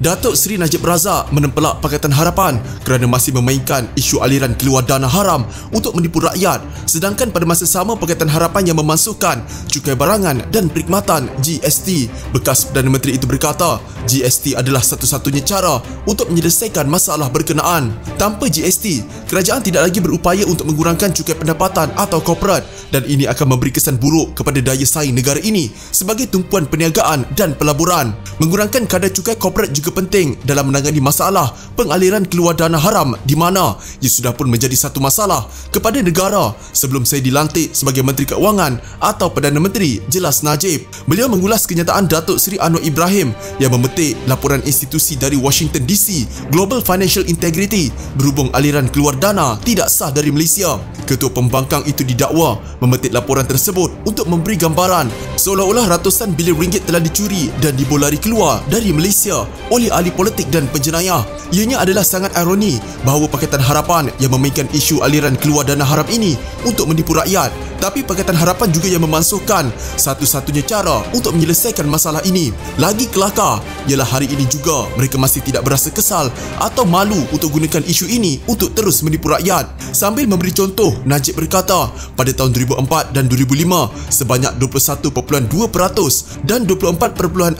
Datuk Seri Najib Razak menempelak Pakatan Harapan kerana masih memainkan isu aliran keluar dana haram untuk menipu rakyat, sedangkan pada masa sama Pakatan Harapan yang memasukkan cukai barangan dan perkhidmatan GST. Bekas Perdana Menteri itu berkata, GST adalah satu-satunya cara untuk menyelesaikan masalah berkenaan. Tanpa GST, kerajaan tidak lagi berupaya untuk mengurangkan cukai pendapatan atau korporat, dan ini akan memberi kesan buruk kepada daya saing negara ini sebagai tumpuan perniagaan dan pelaburan. Mengurangkan kadar cukai korporat juga penting dalam menangani masalah pengaliran keluar dana haram, di mana ia sudah pun menjadi satu masalah kepada negara sebelum saya dilantik sebagai Menteri Keuangan atau Perdana Menteri, jelas Najib. Beliau mengulas kenyataan Datuk Seri Anwar Ibrahim yang memetik laporan institusi dari Washington DC, Global Financial Integrity, berhubung aliran keluar dana tidak sah dari Malaysia. Ketua pembangkang itu didakwa memetik laporan tersebut untuk memberi gambaran seolah-olah ratusan bilion ringgit telah dicuri dan dibolari keluar dari Malaysia oleh ahli politik dan penjenayah. Ianya adalah sangat ironi bahawa Pakatan Harapan yang memainkan isu aliran keluar dana haram ini untuk menipu rakyat, tapi Pakatan Harapan juga yang memansuhkan satu-satunya cara untuk menyelesaikan masalah ini. Lagi kelakar ialah hari ini juga mereka masih tidak berasa kesal atau malu untuk gunakan isu ini untuk terus menipu rakyat. Sambil memberi contoh, Najib berkata pada tahun 2004 dan 2005 sebanyak 21.2% dan 24.6%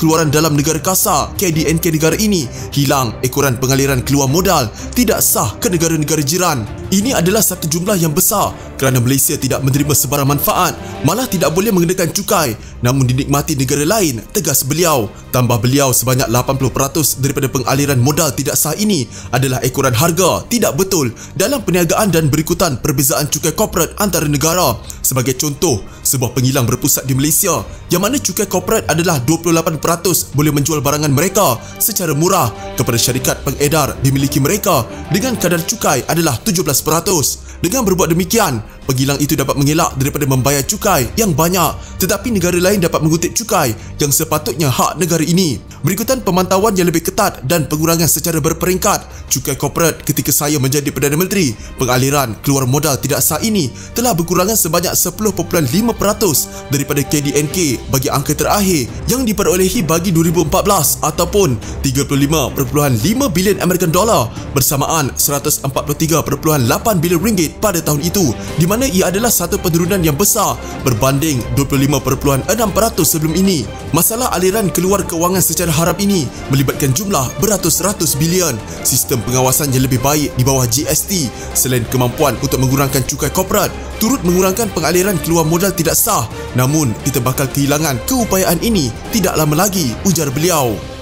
keluaran dalam negara kasar KDNK negara ini hilang ekoran pengaliran keluar modal tidak sah ke negara-negara jiran. Ini adalah satu jumlah yang besar kerana Malaysia tidak menerima sebarang manfaat, malah tidak boleh mengenakan cukai namun dinikmati negara lain, tegas beliau. Tambah beliau, sebanyak 80% daripada pengaliran modal tidak sah ini adalah ekoran harga tidak betul dalam perniagaan dan berikutan perbezaan cukai korporat antara negara. Sebagai contoh, sebuah penghilang berpusat di Malaysia yang mana cukai korporat adalah 28% boleh menjual barangan mereka secara murah kepada syarikat pengedar dimiliki mereka dengan kadar cukai adalah 17%. Dengan berbuat demikian, penghilang itu dapat mengelak daripada membayar cukai yang banyak, tetapi negara lain dapat mengutip cukai yang sepatutnya hak negara ini. Berikutan pemantauan yang lebih ketat dan pengurangan secara berperingkat cukai korporat ketika saya menjadi Perdana Menteri, pengaliran keluar modal tidak sah ini telah berkurangan sebanyak 10.5% daripada KDNK bagi angka terakhir yang diperolehi bagi 2014 ataupun 35.5 bilion American dollar bersamaan 143.8 bilion ringgit pada tahun itu, di mana ia adalah satu penurunan yang besar berbanding 25.6% sebelum ini. Masalah aliran keluar kewangan secara haram ini melibatkan jumlah beratus-ratus bilion. Sistem pengawasan yang lebih baik di bawah GST selain kemampuan untuk mengurangkan cukai korporat turut mengurangkan pengaliran keluar modal tidak sah. Namun kita bakal kehilangan keupayaan ini tidak lama lagi, ujar beliau.